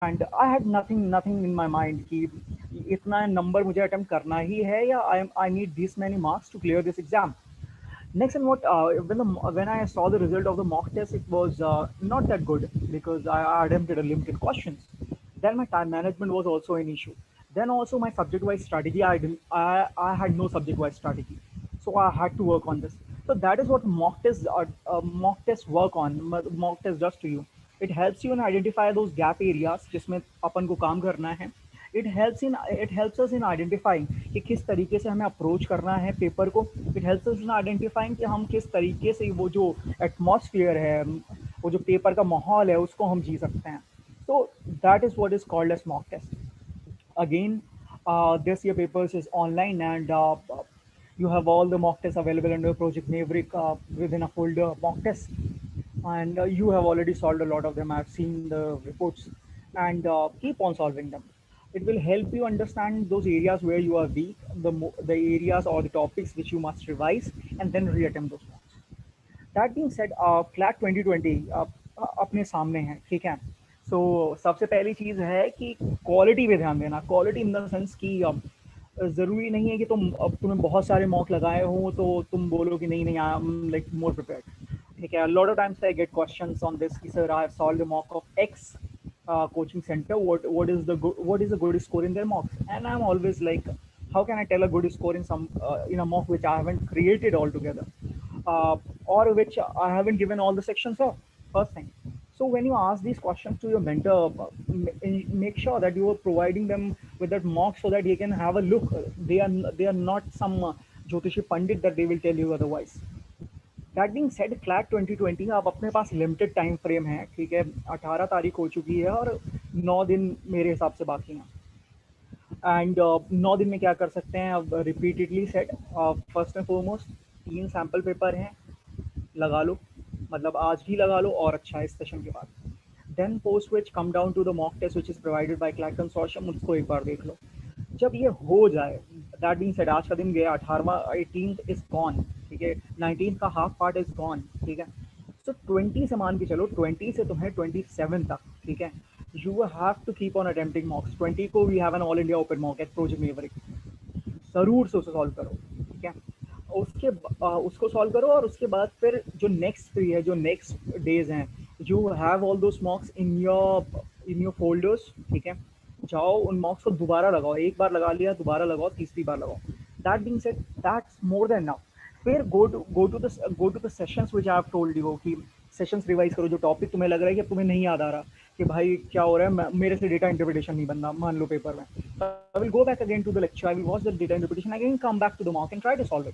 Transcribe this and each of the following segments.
And I had nothing in my mind कि इतना number मुझे अटेम्प्ट करना ही है या I need this many marks to clear this exam. Next, and what when I saw the result of the mock test, it was not that good because I attempted a limited questions. Then my time management was also an issue. Then also my subject-wise strategy, I had no subject-wise strategy, so I had to work on this. So that is what mock test work on. Mock test does to you. It helps you in identify those gap areas जिसमें अपन को काम करना है. It helps us in identifying कि किस तरीके से हमें अप्रोच करना है पेपर को. It helps us in identifying कि हम किस तरीके से वो जो एटमॉस्फेयर है, वो जो पेपर का माहौल है, उसको हम जी सकते हैं. So that is what is called as mock test. Again, this year papers is online, and you have all the mock tests available under Project Maverick within a folder mock test, and you have already solved a lot of them. I've seen the reports, and keep on solving them. It will help you understand those areas where you are weak, the areas or the topics which you must revise, and then reattempt those mocks. That being said, CLAT 2020 अपने सामने है, ठीक है. सो सबसे पहली चीज़ है कि quality पे ध्यान देना. क्वालिटी इन द सेंस कि ज़रूरी नहीं है कि अब तुम्हें बहुत सारे मॉक लगाए हों तो तुम बोलो कि नहीं नहीं I am like more prepared. ठीक है, lot of times I get questions on this कि sir I have solved the mock of X coaching center, what is a good score in their mocks, and I'm always like, how can I tell a good score in in a mock which I haven't created altogether, uh, or which I haven't given all the sections of, first thing. So when you ask these questions to your mentor, make sure that you are providing them with that mock so that he can have a look. They are not some Jyotishi Pandit that they will tell you otherwise. That being said, CLAT 2020 अब अपने पास limited time frame है, ठीक है. 18 तारीख हो चुकी है और 9 दिन मेरे हिसाब से बाकी हैं. एंड 9 दिन में क्या कर सकते हैं? अब repeatedly set, first and foremost 3 sample paper हैं, लगा लो. मतलब आज ही लगा लो और अच्छा है इस सेशन के बाद. Then post which come down to the mock test which is provided by CLAT consortium, उसको एक बार देख लो. जब ये हो जाए, दैट बीइंग सेड, आज का दिन गया, 18वां 18th इज गॉन, ठीक है. 19th का हाफ पार्ट इज गॉन, ठीक है. सो 20 से मान के चलो, 20 से तुम्हें 27 तक, ठीक है, you have to keep on attempting mocks. 20 को we have an all India open mock at Project Maverick. ज़रूर से उसे सॉल्व करो, ठीक है. उसको सॉल्व करो और उसके बाद फिर जो नेक्स्ट फ्री है, जो नेक्स्ट डेज हैं, you have all those मॉक्स in your folders, ठीक है. जाओ उन मॉक्स को दोबारा लगाओ. एक बार लगा लिया, दोबारा लगाओ, तीसरी बार लगाओ. That being said, that's more than now. फिर go to the sessions which I have told you कि सेशंस रिवाइज करो. जो टॉपिक तुम्हें लग रहा है कि अब तुम्हें नहीं याद आ रहा, कि भाई क्या हो रहा है, मेरे से डेटा इंटरप्रिटेशन नहीं बन रहा, मान लो पेपर में, I will go back again to the lecture, I will watch the data interpretation again, come back to the mock and try to solve it.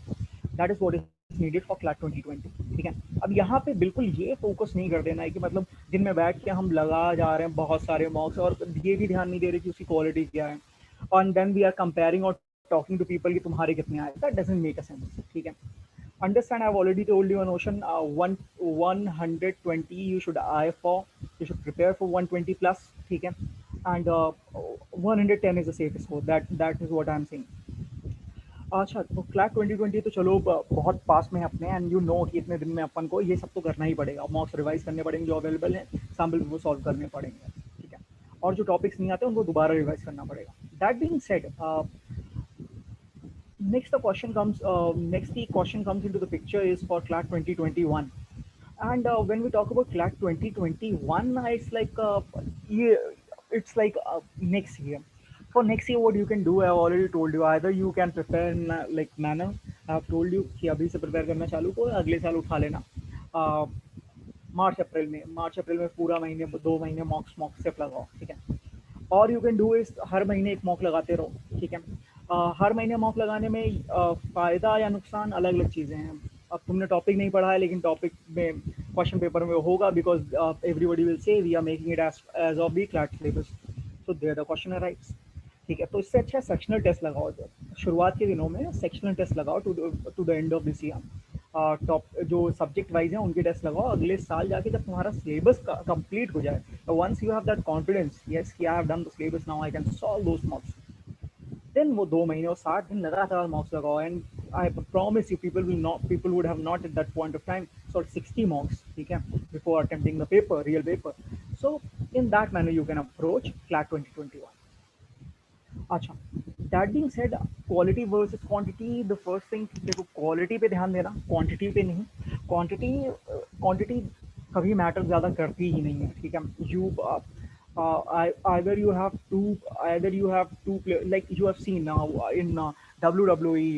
That is what is needed for CLAT 2020, ठीक है. अब यहाँ पे बिल्कुल ये focus नहीं कर देना है कि मतलब दिन में बैठ के हम लगा जा रहे हैं बहुत सारे मॉक्स और ये भी ध्यान नहीं दे रहे कि उसकी क्वालिटी क्या है, और देन वी आर कंपेयरिंग और टॉकिंग टू पीपल कि तुम्हारे कितने आए. That doesn't make a sense, ठीक है. Understand, I've already told you a notion, 120 you should eye for, you should prepare for 120 plus, ठीक है. And 110 is the safest score, that is what I'm saying. अच्छा, तो CLAT 2020 तो चलो बहुत पास में है अपने, एंड यू नो कि इतने दिन में अपन को ये सब तो करना ही पड़ेगा. मॉक्स रिवाइज करने पड़ेंगे जो अवेलेबल हैं, सैम्पल वो सॉल्व करने पड़ेंगे, ठीक है. और जो टॉपिक्स नहीं आते उनको दोबारा रिवाइज करना पड़ेगा. That being said, next the question comes into the picture is for CLAT 2021. And when we talk about CLAT 2021, it's like next year. For next year, what you can do, I've already told you. Either you can prepare in like manner. I've told you कि अभी से prepare करना चालू करो, अगले साल उठा लेना. uh, मार्च अप्रैल में पूरा महीने 2 महीने मॉक स्टेप लगाओ, ठीक है. और यू कैन डू इस, हर महीने एक मॉक लगाते रहो, ठीक है. हर महीने मॉक लगाने में फ़ायदा या नुकसान अलग अलग चीज़ें हैं. अब तुमने टॉपिक नहीं पढ़ा है लेकिन टॉपिक में क्वेश्चन पेपर में होगा, because everybody will say we are making it as of the CLAT syllabus, so there the question arrives, ठीक है. तो इससे अच्छा सेक्शनल टेस्ट लगाओ. शुरुआत के दिनों में सेक्शनल टेस्ट लगाओ to the end of this year. Top जो सब्जेक्ट वाइज हैं उनके टेस्ट लगाओ. अगले साल जाके जब तुम्हारा सिलेबस कंप्लीट हो जाए, once you have that confidence, yes कि I have done the syllabus, now I can solve those mocks, then वो 2 महीने और 60 दिन लगातार मॉक्स लगाओ. And I promise you, people would have not at that point of time solve 60 mocks, ठीक है, before attempting the paper, real paper. So In that manner you can approach CLAT 2021. अच्छा, that being said, quality versus quantity, the first thing, देखो quality पे ध्यान देना, quantity पे नहीं। Quantity quantity कभी मैटर ज़्यादा करती ही नहीं है, ठीक है। You either you have two either you have two players, like you have seen now in WWE,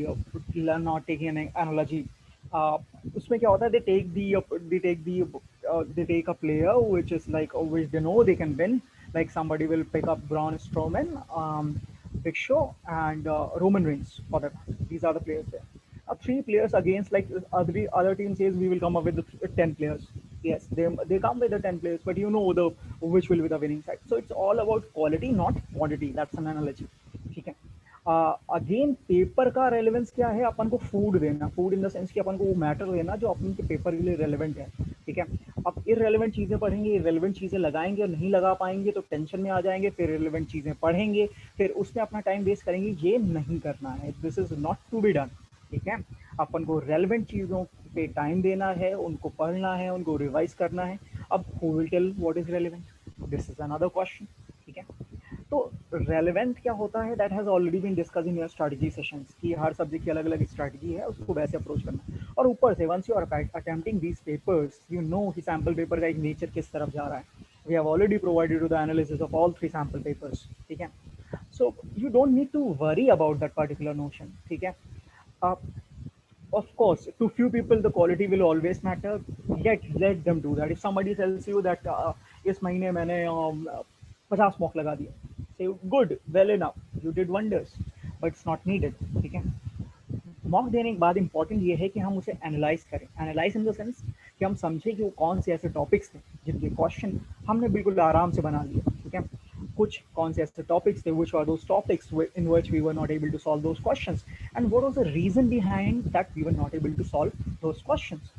not taking an analogy, uh, उसमें क्या होता है, they take a player which is like, which they know they can win, like somebody will pick up Braun Strowman, Big Show, and Roman Reigns for that. These are the players there. Three players against, like other team says we will come up with 10 players. Yes, they come with the 10 players, but you know the which will be the winning side. So it's all about quality, not quantity. That's an analogy. ठीक है। Again paper का relevance क्या है, अपन को food देना, food in the sense कि अपन को वो मैटर देना जो अपन के पेपर के लिए रेलेवेंट है, ठीक है। अब इररेलेवेंट चीज़ें पढ़ेंगे, इररेलेवेंट चीज़ें लगाएंगे और नहीं लगा पाएंगे तो टेंशन में आ जाएंगे, फिर रिलेवेंट चीज़ें पढ़ेंगे, फिर उसमें अपना टाइम वेस्ट करेंगे, ये नहीं करना है। This is not to be done, ठीक है। अपन को रेलेवेंट चीज़ों पे टाइम देना है, उनको पढ़ना है, उनको रिवाइज करना है। अब who will tell what is relevant, this is another question, ठीक है। तो रेलेवेंट क्या होता है, that has already been discuss in your strategy sessions, कि हर सब्जेक्ट की अलग अलग स्ट्रेटजी है, उसको वैसे अप्रोच करना। और ऊपर से once you are attempting these papers, you know कि सैम्पल पेपर का एक नेचर किस तरफ जा रहा है। We have already provided to the analysis of all 3 sample papers, ठीक है। So you don't need to worry about that particular notion, ठीक है। Of course, to few people the quality will always matter. Let them do that. If somebody tells you that इस महीने मैंने 50 mock लगा दिया, say good, well enough, you did wonders, but it's not needed, ठीक है। Mock देने के बाद इंपॉर्टेंट ये है कि हम उसे एनालाइज करें, एनालाइज इन द सेंस कि हम समझें कि वो कौन से ऐसे टॉपिक्स थे जिनके क्वेश्चन हमने बिल्कुल आराम से बना लिए, ठीक है। कुछ कौन से ऐसे टॉपिक्स थे, which are those topics in which we were not able to solve those questions, and what was the reason behind that we were not able to solve those questions.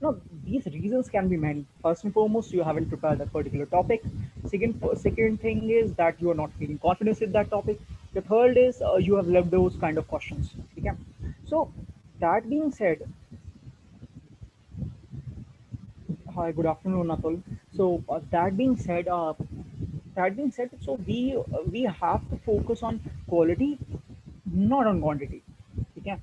Now, these reasons can be many. First and foremost, you haven't prepared that particular topic. Second thing is that you are not feeling confidence with that topic. The third is you have left those kind of questions. Okay? So, that being said, hi, good afternoon, Atul. So that being said, so we have to focus on quality, not on quantity. Okay?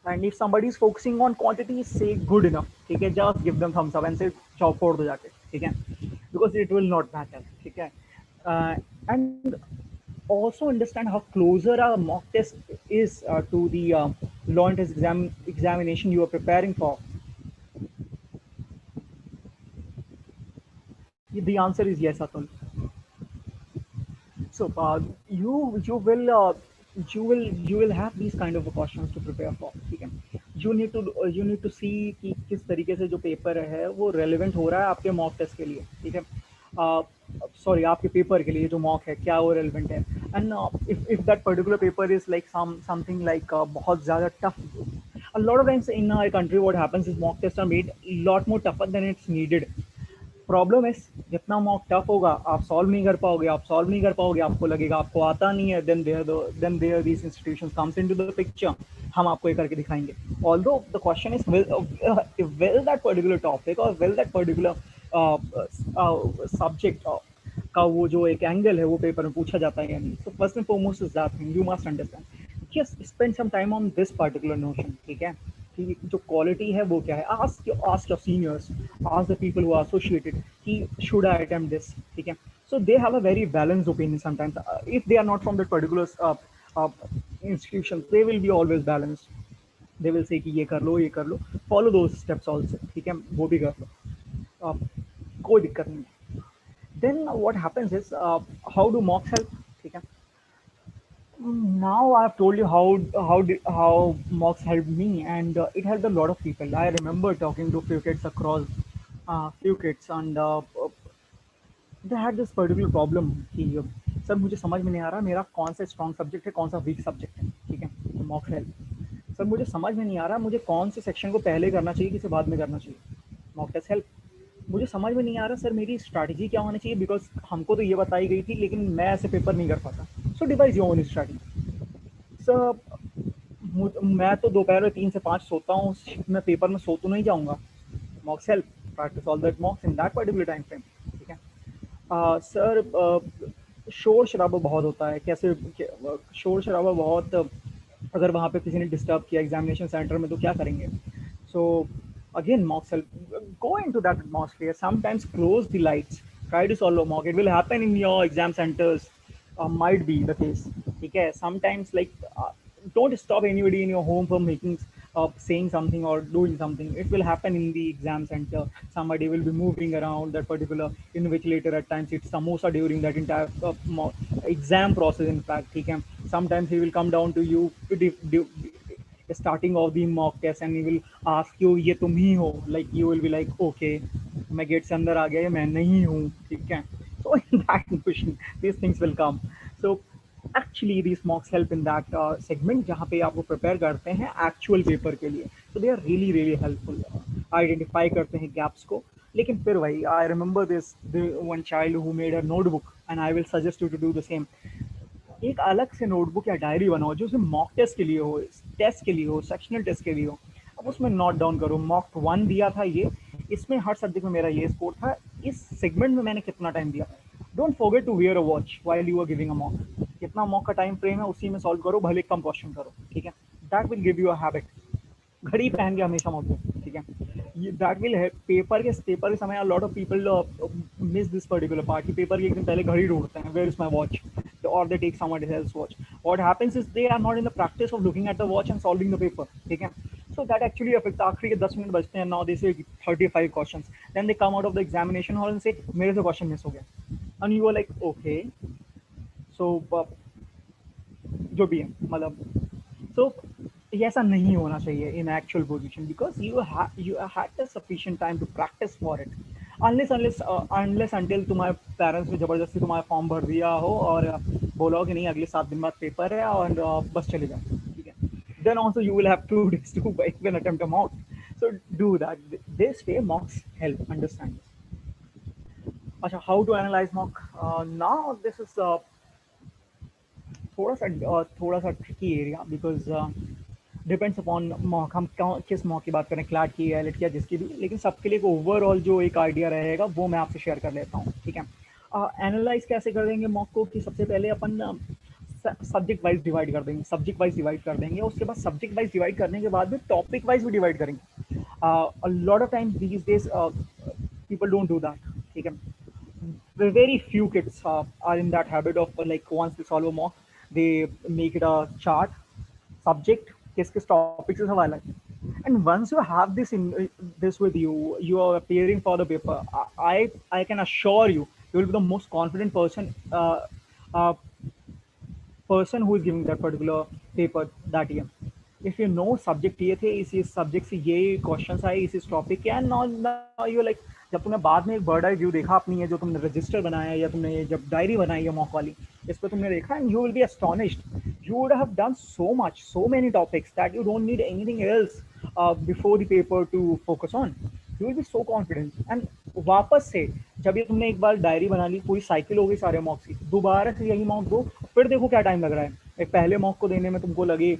And if somebody is focusing on quantity, say good enough. Okay? Just give them thumbs up and say chao for do jaake. Okay? Because it will not matter. Okay? And also understand how closer a mock test is to the law and test examination you are preparing for. The answer is yes, Atul. So you will have these kind of questions to prepare for, ठीक है। You need to see कि किस तरीके से जो paper है वो relevant हो रहा है आपके mock test के लिए, ठीक है। Sorry, आपके पेपर के लिए जो mock है क्या वो relevant है, and if that particular paper is like something like बहुत ज़्यादा tough, a lot of times in our country what happens is mock tests are made a lot more tougher than it's needed. Problem है, जितना mock tough होगा आप solve नहीं कर पाओगे, आपको लगेगा आपको आता नहीं है, then there these institutions comes into the picture, हम आपको ये करके दिखाएंगे। Although the question is will that particular topic और विल दैट पर्टिकुलर सब्जेक्ट का वो जो एक एंगल है वो पेपर में पूछा जाता है या नहीं। So first and foremost is that thing you must understand, just spend some time on this particular notion, ठीक है। कि जो क्वालिटी है वो क्या है, ask your seniors, ask the people who are associated कि शुड आई अटेम्प्ट दिस, ठीक है। So they have a very balanced opinion sometimes, if they are not from that particular institution they will be always balanced, they will say कि ये कर लो, follow दो steps also, ठीक है, वो भी कर लो, कोई दिक्कत नहीं है। Then what happens is how do mocks help, ठीक है। Now I've told you how mocks helped me, and it helped a lot of people. I remember talking to few kids across few kids, and they had this particular problem कि sir मुझे समझ में नहीं आ रहा मेरा कौन सा strong subject है, कौन सा वीक सब्जेक्ट है, ठीक है। मॉक हेल्प, सर मुझे समझ में नहीं आ रहा मुझे कौन से सेक्शन को पहले करना चाहिए किसे बाद में करना चाहिए, मॉक टेस्ट हेल्प। मुझे समझ में नहीं आ रहा सर मेरी स्ट्रैटेजी क्या होनी चाहिए, बिकॉज हमको तो ये बताई गई थी लेकिन मैं ऐसे पेपर नहीं कर पाता। So devise your own strategy. Sir मैं तो दोपहर में 3 से 5 सोता हूँ, मैं पेपर में सो तो नहीं जाऊँगा, mocks help, try to solve that mocks in that particular time frame, ठीक है। सर शोर शराबा बहुत होता है, कैसे शोर शराबा बहुत, अगर वहाँ पे किसी ने डिस्टर्ब किया एग्जामिनेशन सेंटर में तो क्या करेंगे? So again, mock self, go into that atmosphere. Sometimes close the lights. Try to solve a mock. It will happen in your exam centers. Might be the case. Okay. Sometimes like don't stop anybody in your home from making saying something or doing something. It will happen in the exam center. Somebody will be moving around that particular invigilator at times. It's samosa during that entire exam process. In fact, he can sometimes he will come down to you starting of the mock test and he will ask you ये तुम ही हो, like you will be like okay मैं gate से अंदर आ गया, ये मैं नहीं हूँ, ठीक है? So in that question these things will come. So actually these mocks help in that segment जहाँ पे आपको प्रिपेयर करते हैं एक्चुअल पेपर के लिए. So they are really really helpful. Identify करते हैं गैप्स को. लेकिन फिर वही I remember this one child who made a notebook and I will suggest you to do the same. एक अलग से नोटबुक या डायरी बनाओ जो सिर्फ मॉक टेस्ट के लिए हो, टेस्ट के लिए हो, सेक्शनल टेस्ट के लिए हो. अब उसमें नोट डाउन करो मॉक वन दिया था ये, इसमें हर सब्जेक्ट में मेरा ये स्कोर था, इस सेगमेंट में मैंने कितना टाइम दिया. Don't forget to wear a watch while you are giving a mock. कितना मॉक का टाइम फ्रेम है उसी में सॉल्व करो, भले कम क्वेश्चन करो, ठीक है? That will give you a habit. घड़ी पहन के हमेशा मत दो, ठीक है? That will help. पेपर के समय lot of people miss this particular part कि पेपर के एक दिन पहले घड़ी ढूंढते हैं, where is my watch, or they take someone else's watch. What happens is they are not in the practice of looking at the watch and solving the paper. ठीक है? So that actually affects. आखिरी के 10 minute बचते हैं, now they say 35 questions. Then they come out of the examination hall and say मेरे से question miss हो गया. And you are like okay, so जो भी है मतलब. So ये ऐसा नहीं होना चाहिए in actual position because you had the sufficient time to practice for it. Unless until तुम्हारे पेरेंट्स ने जबरदस्ती तुम्हारा फॉर्म भर दिया हो और बोला हो कि नहीं अगले 7 दिन बाद पेपर है और बस चले जाओ, ठीक है? Then also you will have 2 days to even attempt a mock. So do that. This way mocks help understand this. अच्छा, how to analyze mock? Now this is थोड़ा सा tricky area because depends upon mock, हम किस mock की बात करें, CLAT की या एलिट की या जिसकी भी, लेकिन सबके लिए एक ओवरऑल जो एक आइडिया रहेगा वो मैं आपसे शेयर कर लेता हूँ, ठीक है? एनालाइज कैसे कर देंगे मॉक को कि सबसे पहले अपन सब्जेक्ट वाइज डिवाइड कर देंगे, उसके बाद सब्जेक्ट वाइज डिवाइड करने के बाद भी टॉपिक वाइज भी डिवाइड करेंगे. Lot of time these days people don't do that, ठीक है? Very few kids are in that habit of like once they solve a mock, they make it a chart, subject, किस topic से सवाल है. And once you have this with you, you are appearing for the paper. I can assure you, you will be the most confident uh, person who is giving that particular paper that year. If you know subject ये थे, इस subject से ये questions आए इस topic के, and now you like जब तुमने बाद में एक बर्ड आई व्यू देखा अपनी, है जो तुमने रजिस्टर बनाया या तुमने जब डायरी बनाई है मॉक वाली, इस पर तुमने देखा and you will be astonished. You would have done so much, so many topics that you don't need anything else before the paper two focus on. You will be so confident. And वापस से जब ये तुमने एक बार diary बना ली, पूरी cycle हो गई सारे मॉक्स की, दोबारा से यही मॉक दो, फिर देखो क्या टाइम लग रहा है. एक पहले मॉक को देने में तुमको लगे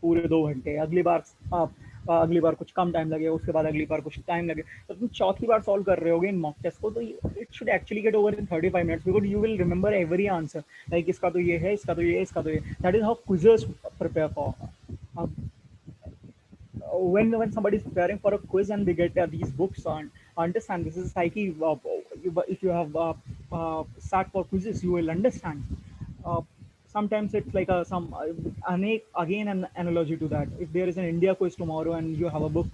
पूरे 2 घंटे, अगली बार कुछ कम टाइम लगेगा, उसके बाद अगली बार कुछ टाइम लगे, तो तुम चौथी बार सॉल्व कर रहे होगे इन मॉक टेस्ट को, तो it should actually get over in 35 minutes because you will remember every answer. Like इसका तो ये है, इसका तो ये है, इसका तो ये. That is how quizzers prepare for. When somebody is preparing for a quiz and they get these books on understand this is psyche. If you have sat for quizzes, you will understand. uh, Sometimes it's like again an analogy to that. If there is an India quiz tomorrow and you have a book,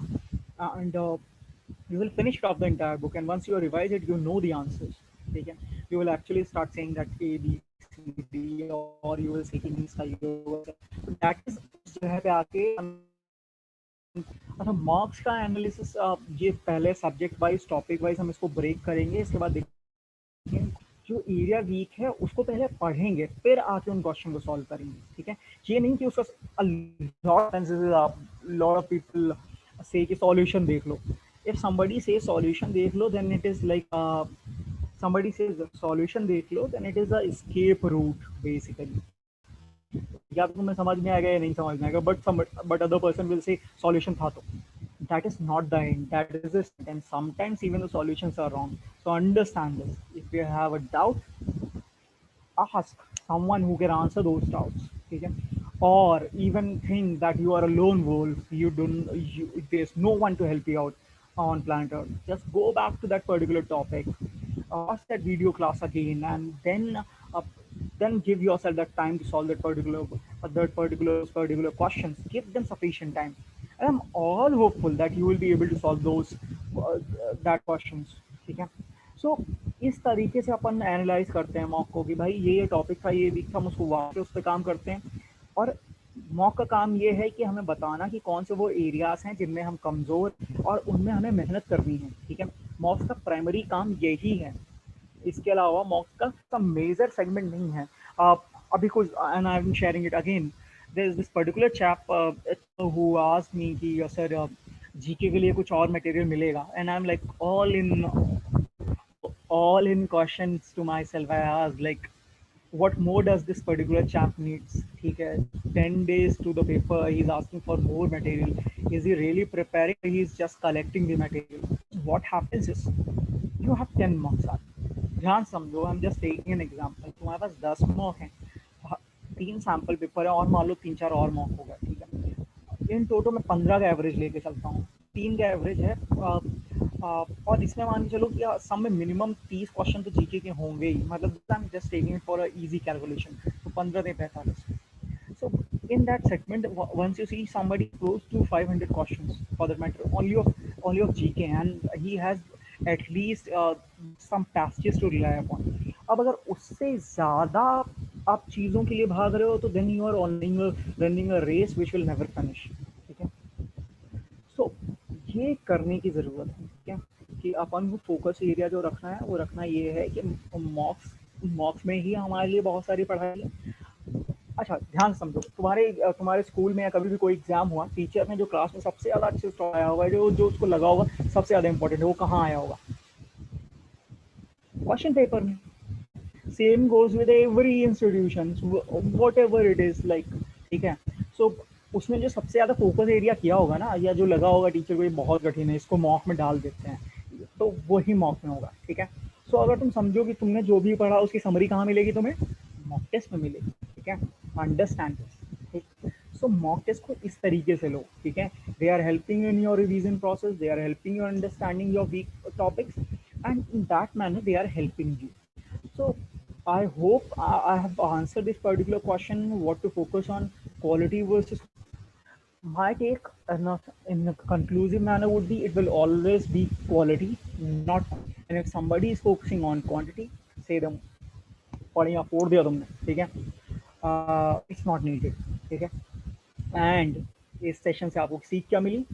and you will finish off the entire book, and once you revise it you know the answers. Okay? You will actually start saying that A B C D, or you will say कि नहीं इसका ये होगा. That is उस जगह पे आके. अच्छा, मार्क्स का एनालिसिस ये पहले सब्जेक्ट वाइज टॉपिक वाइज हम इसको ब्रेक करेंगे, इसके बाद देखेंगे जो एरिया वीक है उसको पहले पढ़ेंगे, फिर आके उन क्वेश्चन को सॉल्व करेंगे, ठीक है? ये नहीं कि उसका लॉट ऑफ पीपल से कि सॉल्यूशन देख लो. इफ समबडी से सॉल्यूशन देख लो then it is like somebody says solution देख लो then it is a escape route basically. या तो तुम्हें समझ में आएगा या नहीं समझ में आएगा, but other person will say solution था तो That is not the end, that is the start, and sometimes even the solutions are wrong. So understand this. If you have a doubt, ask someone who can answer those doubts. Okay? Or even think that you are a lone wolf, there's no one to help you out on planet Earth. Just go back to that particular topic, watch that video class again, and then give yourself that time to solve those particular questions. Give them sufficient time, and I'm all hopeful that you will be able to solve those that questions. ठीक है. सो इस तरीके से अपन analyse करते हैं mock को कि भाई ये टॉपिक था, ये वीक था, हम उसको वापस उस पर काम करते हैं. और मॉक का काम ये है कि हमें बताना कि कौन से वो एरियाज हैं जिनमें हम कमज़ोर और उनमें हमें मेहनत करनी है. ठीक है. मॉक्स का प्राइमरी काम यही है. इसके अलावा मॉक्स का मेजर सेगमेंट नहीं है. आप अभी कुछ, and I am sharing it again, there is this particular chap who asked me कि सर जीके के लिए कुछ और मटेरियल मिलेगा, and I am like all in questions to myself. I asked like, what more does this particular chap needs? ठीक है, 10 days to the paper, he's asking for more material. Is he really preparing? He's just collecting the material. What happens is, you have 10 marks. ध्यान समझो, I'm just taking an example. तुम्हारे पास 10 mark हैं, 3 sample paper है, और मान लो 3-4 और mark होगा. ठीक है, इन टोटल मैं 15 का एवरेज लेके चलता हूँ. 3 का एवरेज है. और इसमें मान के चलो कि सब में मिनिमम 30 क्वेश्चन तो जीके के होंगे ही. मतलब I am just taking for a easy calculation. तो 15 से 45. So in that segment, once you see somebody close to 500 questions for that matter, only of GK, and he has at least some passages to rely upon. अब अगर उससे ज़्यादा आप चीज़ों के लिए भाग रहे हो, तो then you are running a race which will never finish. ठीक है. सो ये करने की ज़रूरत है. ठीक है, कि अपन को फोकस एरिया जो रखना है, वो रखना ये है कि मॉक्स मॉक्स में ही हमारे लिए बहुत सारी पढ़ाई है. अच्छा, ध्यान समझो, तुम्हारे स्कूल में या कभी भी कोई एग्जाम हुआ, टीचर ने जो क्लास में सबसे ज़्यादा अच्छे से आया होगा, जो जो उसको लगा होगा सबसे ज़्यादा इंपॉर्टेंट है, वो कहाँ आया होगा? क्वेश्चन पेपर में. Same goes with every institution, what ever it is like. ठीक है. सो उसमें जो सबसे ज़्यादा फोकस एरिया किया होगा ना, या जो लगा होगा टीचर को ये बहुत कठिन है, इसको मॉक में डाल देते हैं, तो वही मॉक में होगा. ठीक है. सो अगर तुम समझो कि तुमने जो भी पढ़ा उसकी समरी कहाँ मिलेगी तुम्हें? मॉक टेस्ट में मिलेगी. ठीक है. Understand this. ठीक. सो मॉक टेस्ट को इस तरीके से लो. ठीक है. They are helping in your revision process, they are helping you understanding your weak topics, and in that manner they are helping you. So I hope I have answered this particular question. What to focus on, quality versus my take in a conclusive manner would be, it will always be quality, not. And if somebody is focusing on quantity, say them पढ़िया फोड़ दिया तुमने. ठीक है. It's not needed. ठीक है. And इस session से आपको सीख क्या मिली?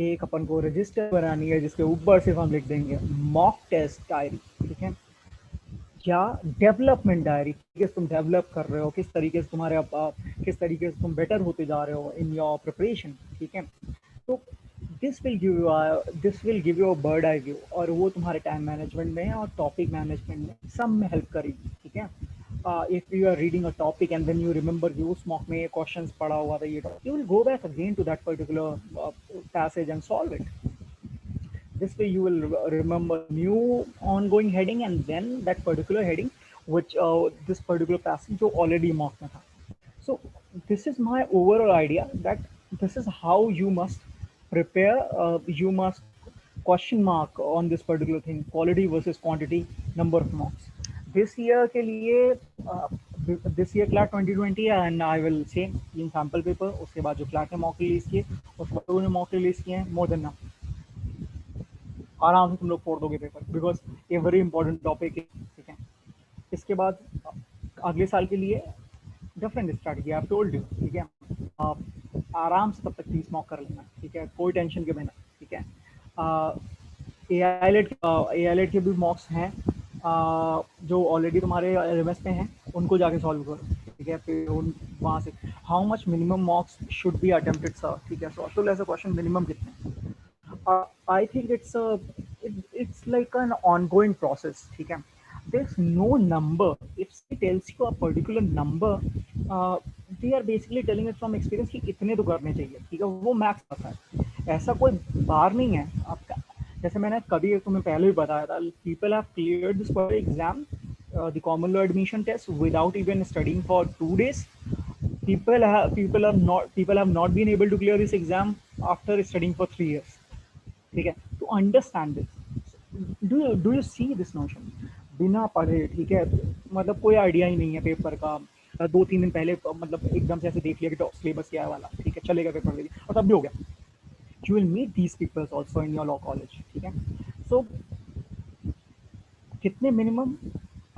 एक अपन को रजिस्टर बनानी है जिसके ऊपर सिर्फ हम लिख देंगे मॉक टेस्ट डायरी. ठीक है. क्या डेवलपमेंट डायरी, किस तुम डेवलप कर रहे हो, किस तरीके से किस तरीके से तुम बेटर होते जा रहे हो इन योर प्रिपरेशन. ठीक है. तो this will give you a bird eye view, और वो तुम्हारे टाइम मैनेजमेंट में और टॉपिक मैनेजमेंट में सब में हेल्प करेगी. ठीक है. If you are reading a topic and then you remember you स्मॉक में क्वेश्चंस पढ़ा हुआ था, ये you will go back again to that particular passage and solve it. This way you will remember new ongoing heading, and then that particular heading which this particular passage जो already marked में था. So this is my overall idea, that this is how you must prepare. You must question mark on this particular thing, quality versus quantity, number of marks. This year के लिए this year CLAT 2020 है, and I will say 3 sample paper. उसके बाद जो CLAT ने mock release किए, उसके बाद उन्होंने mock release किए हैं, more than enough. आराम से तुम लोग फोड़ दोगे पेपर, बिकॉज ये वेरी इंपॉर्टेंट टॉपिक है. ठीक है. इसके बाद अगले साल के लिए different strategy I told you. ठीक है. आप आराम से तब तक 30 मॉक कर लेना. ठीक है. कोई टेंशन के बिना. ठीक है. ए आई लेट के भी मॉक्स हैं जो ऑलरेडी तुम्हारे एलएमएस पे हैं, उनको जाके सॉल्व करो. ठीक है. फिर वहाँ से how much minimum मॉक्स should be attempted sir. ठीक है. सो अतुल ऐसा क्वेश्चन मिनिमम कितने? I think it's like an ongoing process. ठीक है. There's no number. If it tells you a particular number, uh, they are basically telling it from experience कि इतने तो करने चाहिए, ठीक है, वो मैक्स पता है, ऐसा कोई बार नहीं है आपका। जैसे मैंने कभी तुम्हें पहले भी बताया था, people have cleared this exam, the common law admission test without even studying for 2 days. People have not been able to clear this exam after studying for 3 years. ठीक है, to understand this, do you see this notion? बिना पढ़े, ठीक है, मतलब कोई idea ही नहीं है पेपर का, 2-3 दिन पहले मतलब एकदम से ऐसे देख लिया कि सिलेबस क्या है वाला, ठीक है, चलेगा पेपर दे दिया और तब भी हो गया। You will meet these people also in your law college, ठीक है। So कितने मिनिमम,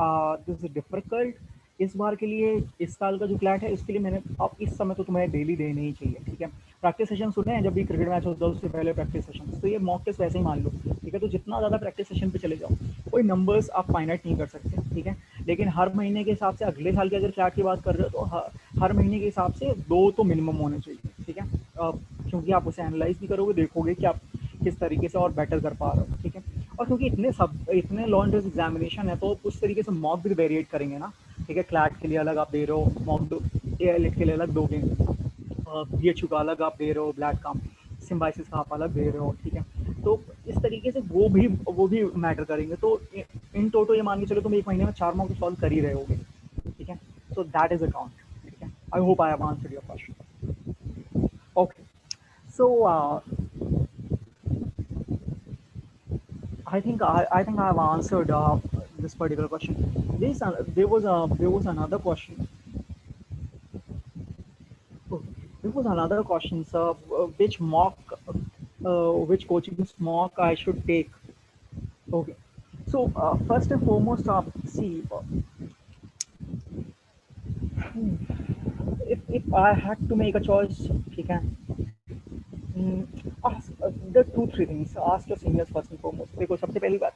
दिस इज डिफिकल्ट। इस बार के लिए, इस साल का जो क्लैट है उसके लिए मैंने, अब इस समय तो तुम्हें डेली देने ही चाहिए, ठीक है। प्रैक्टिस सेशन सुने हैं, जब भी क्रिकेट मैच होता है उससे पहले प्रैक्टिस सेशन, तो ये मॉक टेस्ट वैसे ही मान लो, ठीक है। तो जितना ज़्यादा प्रैक्टिस सेशन पे चले जाओ, कोई नंबर्स आप फाइनाइट नहीं कर सकते, ठीक है, लेकिन हर महीने के हिसाब से, अगले साल के अगर क्लैट की बात कर रहे हो तो हर महीने के हिसाब से 2 तो मिनिमम होने चाहिए, ठीक है, क्योंकि आप उसे एनालाइज भी करोगे, देखोगे कि आप किस तरीके से और बेटर कर पा रहे हो, ठीक है। और क्योंकि इतने लॉन्ग एग्जामिनेशन है, तो उस तरीके से मॉक भी वेरिएट करेंगे ना, ठीक है। क्लैट के लिए अलग आप दे रहे हो मॉक, दो एलिट के लिए अलग दोगे, बीएचयू का अलग आप दे रहे हो, ब्लैक का, सिम्बाइसिस का आप अलग दे रहे हो, ठीक है। तो इस तरीके से वो भी मैटर करेंगे। तो इन टोटल ये मान के चलो तुम एक महीने में 4 मॉक सॉल्व कर ही रहे होगे, ठीक है। सो दैट इज अकाउंट, ठीक है। I hope I have answered your question. Okay, so I think I have answered this particular question. There was another question. Oh, there was another question, sir. Which coaching's mock I should take? Okay. So first and foremost, see, if I had to make a choice, okay, there are 2-3 things. Ask your seniors first and foremost. देखो सबसे पहली बात,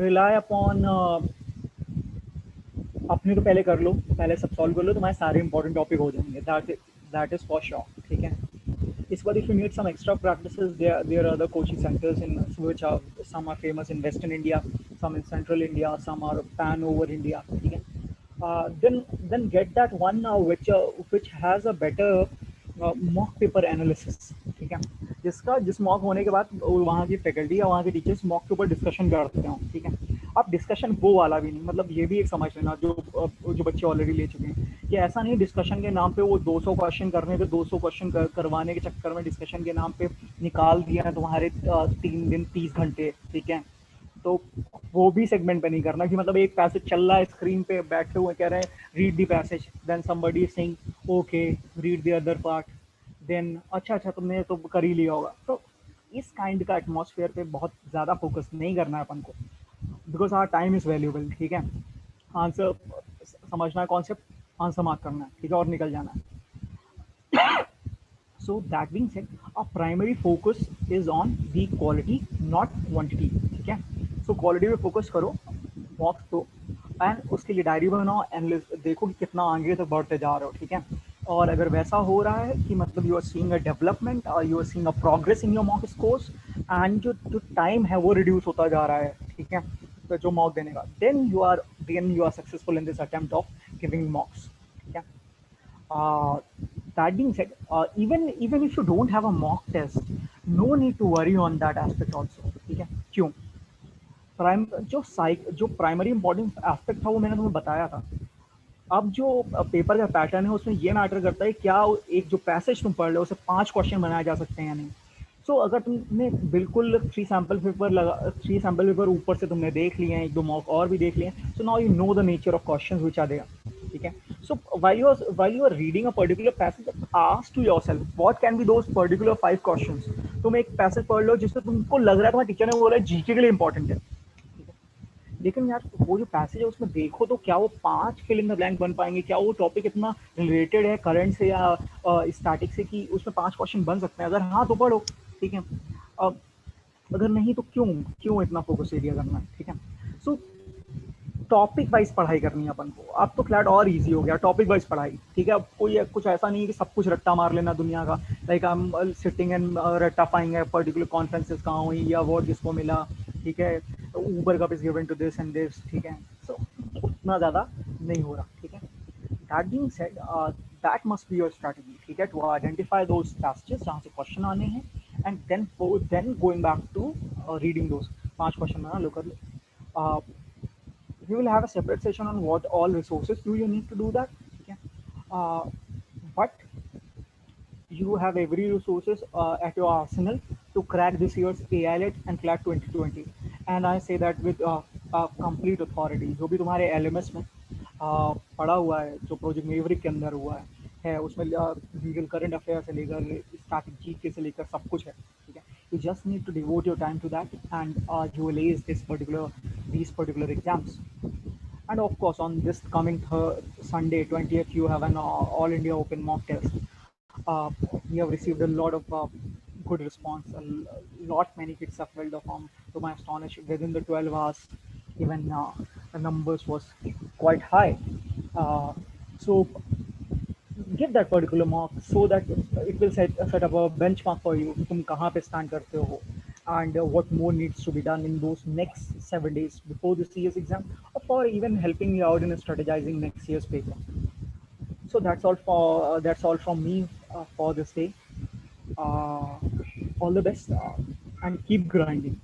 rely upon अपने तो पहले कर लो, पहले सब सॉल्व कर लो, तुम्हारे सारे इंपॉर्टेंट टॉपिक हो जाएंगे, दैट इज फॉर श्योर, ठीक है। इसके बाद if you need some extra practices, there are other coaching centres in which are, some are famous in western India, some in central India, some are pan over India, ठीक है। Then get that one which has a better mock paper analysis, ठीक है, जिस mock होने के बाद वहाँ की फैकल्टी या वहाँ के टीचर्स मॉक के ऊपर डिस्कशन करते हो, ठीक है। अब डिस्कशन वो वाला भी नहीं, मतलब ये भी एक समझ लेना, जो बच्चे ऑलरेडी ले चुके हैं, कि ऐसा नहीं डिस्कशन के नाम पे वो 200 क्वेश्चन करने पे 200 क्वेश्चन करवाने के चक्कर में डिस्कशन के नाम पे निकाल दिया है तुम्हारे 3 दिन 30 घंटे, ठीक है। तो वो भी सेगमेंट पे नहीं करना कि मतलब एक पैसेज चल रहा है स्क्रीन पे, बैठे हुए कह रहे हैं read the passage, then somebody is saying okay read the other part, then अच्छा तुमने तो कर ही लिया होगा। तो इस काइंड का एटमॉस्फेयर पे बहुत ज़्यादा फोकस नहीं करना है अपन को, because our time is valuable, ठीक है। आंसर समझना है, कॉन्सेप्ट आंसर मार्क करना है, ठीक है, और निकल जाना है। So that being said, our primary focus is on the quality, not quantity, ठीक है। So quality पे focus करो, मॉक्स दो, एंड उसके लिए डायरी बनाओ, एनालिस्ट देखो कि कितना आगे तक बढ़ते जा रहे हो, ठीक है। और अगर वैसा हो रहा है कि मतलब you are seeing a development और you are seeing a progress in your mock scores, and जो टाइम है वो रिड्यूस होता जा रहा है, ठीक है, तो जो मॉक देने का, then you are successful in this attempt of giving mocks, ठीक है। Uh, that being said, even if you don't have a mock test, no need to worry on that aspect also, ठीक है। क्यों? जो primary important aspect था वो मैंने तुम्हें बताया था। अब जो पेपर का पैटर्न है उसमें ये मैटर करता है क्या एक जो पैसेज तुम पढ़ रहे हो उसे 5 क्वेश्चन बनाए जा सकते हैं या नहीं। सो अगर तुमने बिल्कुल 3 सैम्पल पेपर ऊपर से तुमने देख लिए हैं, 1-2 मॉक और भी देख लिए हैं, so now you know the nature of questions which are there, ठीक है। सो while you are reading a particular passage, ask to yourself what can be those particular 5 questions। तुम एक पैसेज पढ़ लो जिसमें तुमको लग रहा है तुम्हारे टीचर ने बोला है जीके के लिए इंपॉर्टेंट है, लेकिन यार वो जो पैसेज है उसमें देखो तो क्या वो 5 फिल इन द ब्लैंक बन पाएंगे, क्या वो टॉपिक इतना रिलेटेड है करंट से या स्टैटिक से कि उसमें 5 क्वेश्चन बन सकते हैं। अगर हाँ तो पढ़ो, ठीक है, अगर नहीं तो क्यों इतना फोकस एरिया करना है, ठीक है। सो टॉपिक वाइज पढ़ाई करनी है अपन को। अब तो फ्लैट और इजी हो गया, टॉपिक वाइज पढ़ाई, ठीक है। अब कोई कुछ ऐसा नहीं है कि सब कुछ रट्टा मार लेना दुनिया का, like I am sitting and रट्टाफाइंग है पर्टिकुलर कॉन्फ्रेंसेस कहाँ हुई या अवार्ड किसको मिला, ठीक है, Uber Cup is given to this and this, ठीक है। सो उतना ज़्यादा नहीं हो रहा, ठीक है। That being said, that must be your strategy. ठीक है, to identify those passages जहाँ से question आने हैं, and then going back to reading those 5 question बना लो कर लो. Uh, we will have a separate session on what all resources do you need to do that. ठीक है, but you have every resources at your arsenal to crack this year's AILET and CLAT 2020. And I say that with complete authority. जो भी तुम्हारे LMS में पड़ा हुआ है, जो प्रोजेक्ट मेवरिक के अंदर हुआ है उसमें लीगल करंट अफेयर से लेकर स्टैटिक जीके से लेकर सब कुछ है. ठीक है, you just need to devote your time to that and you will ace these particular exams. And of course, on this coming Sunday, 20th, you have an All India Open mock test. We have received a lot of good response. Lot many kids have filled the form. To my astonishment, within the 12 hours, even the numbers was quite high. So give that particular mark so that it will set up a benchmark for you. तुम कहाँ पे stand करते हो, and what more needs to be done in those next 7 days before the CS exam, or for even helping you out in strategizing next year's paper. So that's all from me for this day. All the best and keep grinding.